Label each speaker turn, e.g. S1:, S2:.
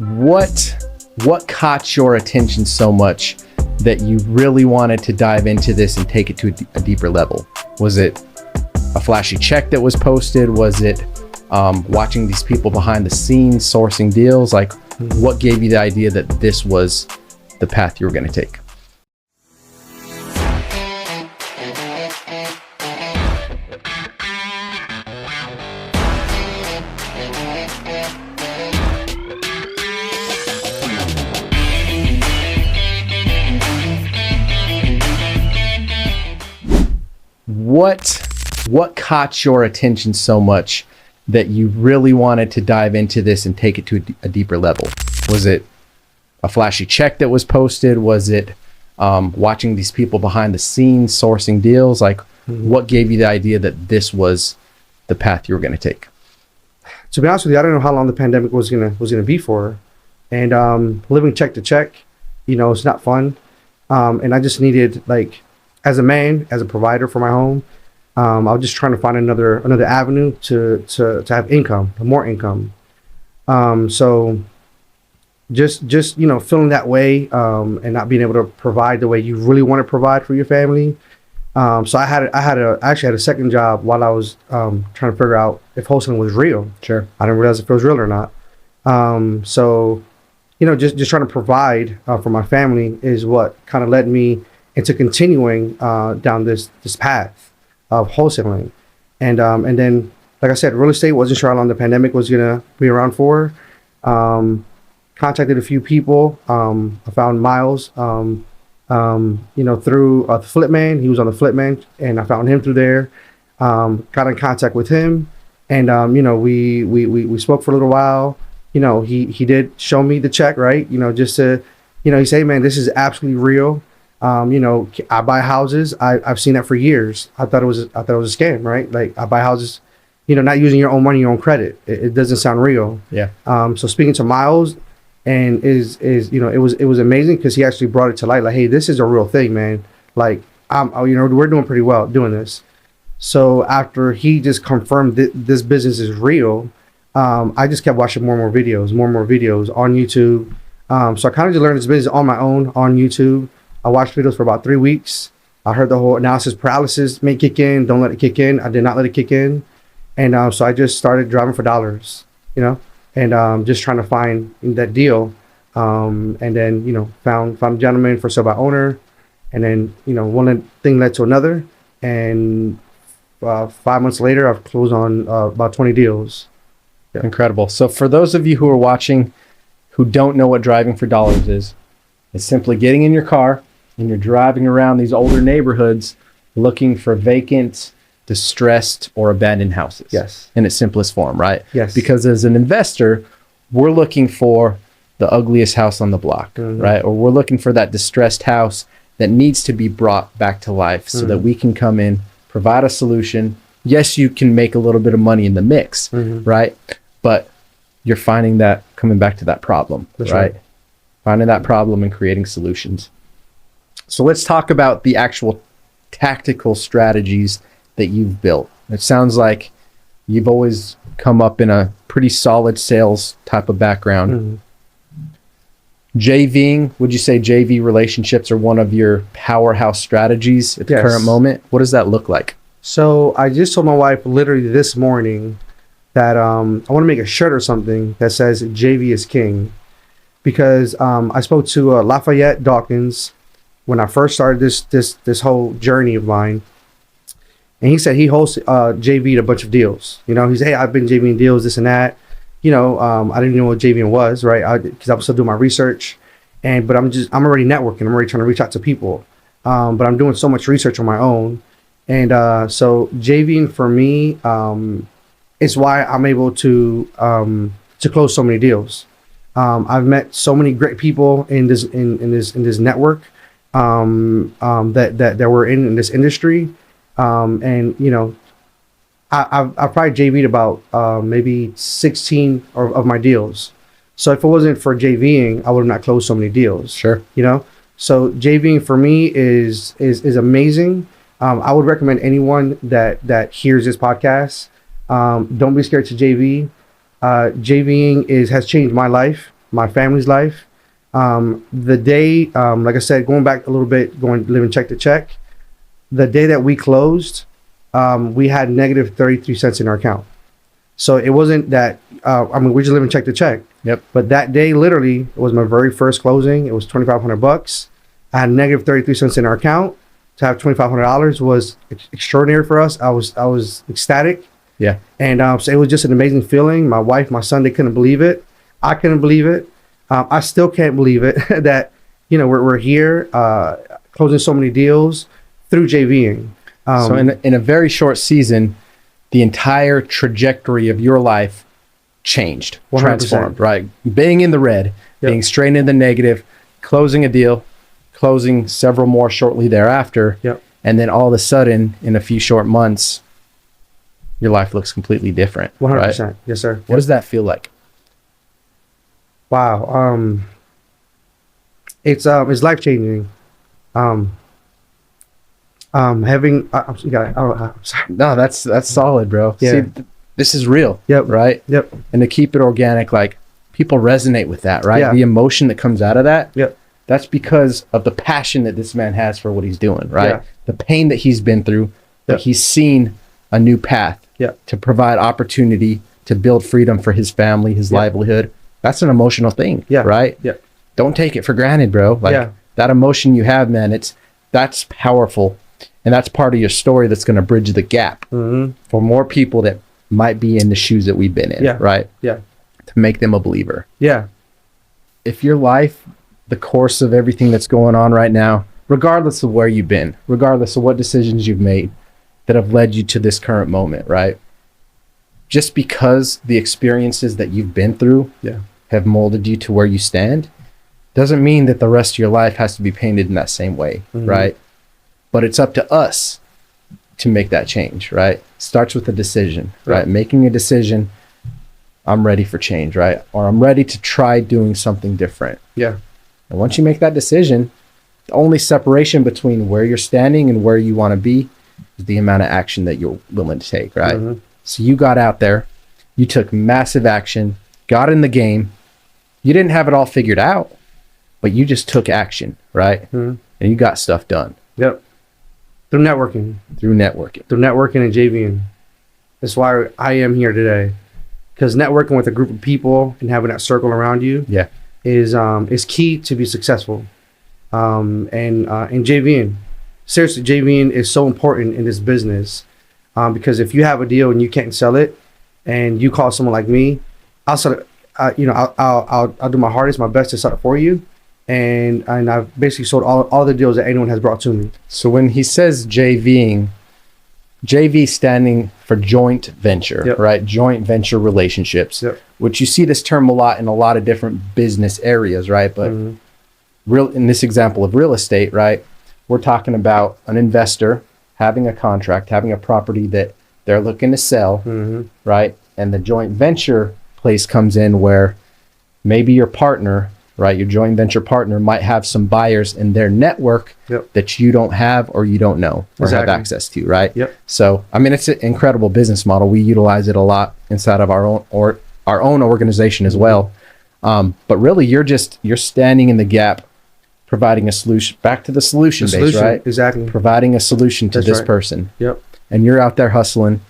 S1: What caught your attention so much that you really wanted to dive into this and take it to a deeper level? Was it a flashy check that was posted? Was it watching these people behind the scenes sourcing deals? Like, what gave you the idea that this was the path you were going to take? What caught your attention so much that you really wanted to dive into this and take it to a deeper level? Was it a flashy check that was posted? Was it watching these people behind the scenes sourcing deals? Like, what gave you the idea that this was the path you were going to take?
S2: To be honest with you, I don't know how long the pandemic was gonna be for, and living check to check, it's not fun. And I just needed, like, as a man, as a provider for my home, I was just trying to find another avenue to have income, more income. So just feeling that way, and not being able to provide the way you really want to provide for your family. So I actually had a second job while I was trying to figure out if wholesaling was real.
S1: Sure.
S2: I didn't realize if it was real or not. So just trying to provide for my family is what kind of led me into continuing down this path of wholesaling. And then, like I said, real estate, wasn't sure how long the pandemic was gonna be around for. Contacted a few people. I found Miles, through the Flip Man. He was on the Flip Man, and I found him through there. Got in contact with him, and we spoke for a little while. He did show me the check, right? Just to, he said, hey, man, this is absolutely real. I buy houses. I've seen that for years. I thought it was a scam, right? Like, I buy houses, not using your own money, your own credit. It doesn't sound real.
S1: Yeah.
S2: So speaking to Miles, and it was amazing because he actually brought it to light. Like, hey, this is a real thing, man. Like, we're doing pretty well doing this. So after he just confirmed that this business is real, I just kept watching more and more videos on YouTube. So I kind of just learned this business on my own on YouTube. I watched videos for about 3 weeks. I heard the whole analysis paralysis may kick in. Don't let it kick in. I did not let it kick in. And so I just started driving for dollars, and just trying to find that deal. And then, found a gentleman for sale by owner. And then, one thing led to another. And 5 months later, I've closed on about 20 deals. Yeah.
S1: Incredible. So for those of you who are watching who don't know what driving for dollars is, it's simply getting in your car and you're driving around these older neighborhoods looking for vacant, distressed, or abandoned houses.
S2: Yes.
S1: In its simplest form, right?
S2: Yes.
S1: Because as an investor, we're looking for the ugliest house on the block, right? Or we're looking for that distressed house that needs to be brought back to life so that we can come in, provide a solution. Yes, you can make a little bit of money in the mix, right? But you're finding that, coming back to that problem, right? Finding that problem and creating solutions. So let's talk about the actual tactical strategies that you've built. It sounds like you've always come up in a pretty solid sales type of background. JVing, would you say JV relationships are one of your powerhouse strategies at the current moment? What does that look like?
S2: So I just told my wife literally this morning that I want to make a shirt or something that says JV is king. Because I spoke to Lafayette Dawkins when I first started this whole journey of mine, and he said he hosts JV'd a bunch of deals. He said, hey, I've been JVing deals, this and that. I didn't even know what JVing was, right? Because I was still doing my research, but I'm already networking. I'm already trying to reach out to people, but I'm doing so much research on my own, and so JVing for me is why I'm able to close so many deals. I've met so many great people in this network that were in this industry, and I've probably JV'd about maybe 16 of my deals. So if it wasn't for JVing, I would have not closed so many deals.
S1: Sure.
S2: So JVing for me is amazing. I would recommend anyone that hears this podcast, don't be scared to JV. JVing has changed my life. my family's life. The day, like I said, going back a little bit, going living check to check, the day that we closed, we had negative 33 cents in our account. So it wasn't that, we're just living check to check.
S1: Yep.
S2: But that day, literally, it was my very first closing. It was $2,500. I had negative 33 cents in our account. To have $2,500 was extraordinary for us. I was ecstatic.
S1: Yeah.
S2: And so it was just an amazing feeling. My wife, my son, they couldn't believe it. I couldn't believe it. I still can't believe it that, we're here closing so many deals through JVing.
S1: So in a very short season, the entire trajectory of your life changed,
S2: 100%.
S1: transformed, right? Being in the red,
S2: Yep.
S1: being straight in the negative, closing a deal, closing several more shortly thereafter.
S2: Yep.
S1: And then all of a sudden, in a few short months, your life looks completely different.
S2: 100%.
S1: Right?
S2: Yes, sir.
S1: What does that feel like?
S2: Wow. It's life changing. Having I'm sorry.
S1: No, that's solid, bro.
S2: Yeah.
S1: See, this is real.
S2: Yep.
S1: Right.
S2: Yep.
S1: And to keep it organic, like people resonate with that, right?
S2: Yeah.
S1: The emotion that comes out of that.
S2: Yep.
S1: That's because of the passion that this man has for what he's doing, right?
S2: Yeah.
S1: The pain that he's been through, but
S2: Yep.
S1: he's seen a new path
S2: Yeah.
S1: to provide opportunity to build freedom for his family, his
S2: Yeah.
S1: livelihood. That's an emotional thing,
S2: Yeah.
S1: right?
S2: Yeah.
S1: Don't take it for granted, bro. Like
S2: Yeah.
S1: that emotion you have, man, that's powerful. And that's part of your story that's going to bridge the gap
S2: Mm-hmm.
S1: for more people that might be in the shoes that we've been in,
S2: Yeah.
S1: right?
S2: Yeah.
S1: To make them a believer.
S2: Yeah.
S1: If your life, the course of everything that's going on right now, regardless of where you've been, regardless of what decisions you've made that have led you to this current moment, right? Just because the experiences that you've been through
S2: Yeah.
S1: have molded you to where you stand, doesn't mean that the rest of your life has to be painted in that same way,
S2: Mhm.
S1: right? But it's up to us to make that change, right? Starts with a decision, right?
S2: Right.
S1: Making a decision, I'm ready for change, right? Or I'm ready to try doing something different.
S2: Yeah.
S1: And once you make that decision, the only separation between where you're standing and where you want to be is the amount of action that you're willing to take, right?
S2: Mhm.
S1: So you got out there, you took massive action, got in the game. You didn't have it all figured out, but you just took action, right?
S2: Mhm.
S1: And you got stuff done
S2: Yep. Through networking.
S1: through networking.
S2: Through networking and JVing. That's why I am here today. Because networking with a group of people and having that circle around you
S1: Yeah.
S2: is key to be successful. And JVing. Seriously, JVing is so important in this business. Because if you have a deal and you can't sell it, and you call someone like me, I'll sell it. I'll do my hardest, my best to sell it for you. And I've basically sold all the deals that anyone has brought to me.
S1: So when he says JVing, JV standing for joint venture,
S2: Yep.
S1: right? Joint venture relationships,
S2: Yep.
S1: which you see this term a lot in a lot of different business areas, right? But
S2: Mhm.
S1: in this example of real estate, right? We're talking about an investor having a contract, having a property that they're looking to sell,
S2: Mhm.
S1: right? And the joint venture place comes in where maybe your partner, right? Your joint venture partner might have some buyers in their network
S2: Yep.
S1: that you don't have or you don't know or
S2: Exactly.
S1: have access to, right?
S2: Yep.
S1: So, I mean, it's an incredible business model. We utilize it a lot inside of our own organization as well. But really, you're standing in the gap, providing a solution back to the solution base, right?
S2: Exactly.
S1: Providing a solution to
S2: That's
S1: this
S2: right.
S1: person.
S2: Yep.
S1: And you're out there hustling,